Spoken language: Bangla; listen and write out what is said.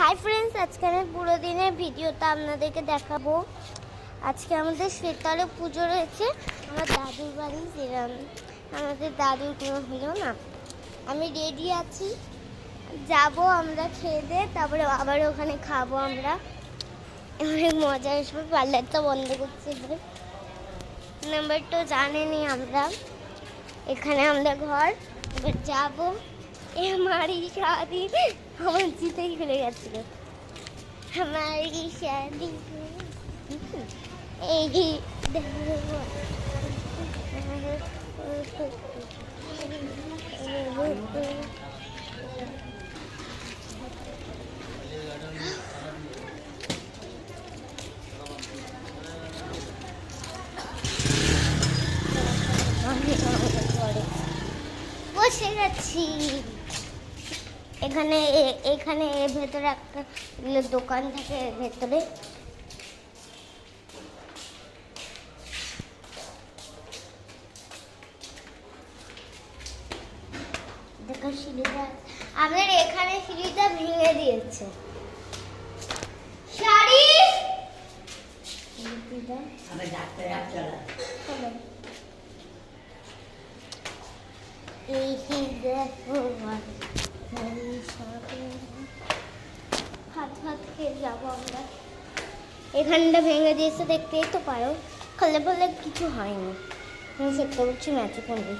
হাই ফ্রেন্ডস, আজকে আমি পুরো দিনের ভিডিওটা আপনাদেরকে দেখাবো। আজকে আমাদের শীতকালে পুজো রয়েছে আমার দাদুর বাড়ি। আমাদের দাদুর কোনো হলো না, আমি রেডি আছি, যাব আমরা খেয়ে দিয়ে, তারপরে আবার ওখানে খাবো আমরা। অনেক মজা আসবে। পার্লারটা বন্ধ করছে নাম্বার তো জানেনি আমরা। এখানে আমরা ঘর, এবার যাবো। हमारी शादी আমার জিতেই খুলে গেছিল। हमारी शादी এই যে বসে গেছি এখানে। এখানে ভেতরে একটা দোকান থাকে, ভেতরে দেখো সিঁড়িটা, আমাদের এখানে সিঁড়িটা ভেঙে দিয়েছে। শাড়ি এই দেখো হাত হাত খেয়ে যাবো আমরা। এখানটা ভেঙে দিয়েছে, দেখতেই তো পারো। খোলে বলে কিছু হয়নি, আমি সত্যি বলছি, ম্যাচে করবি।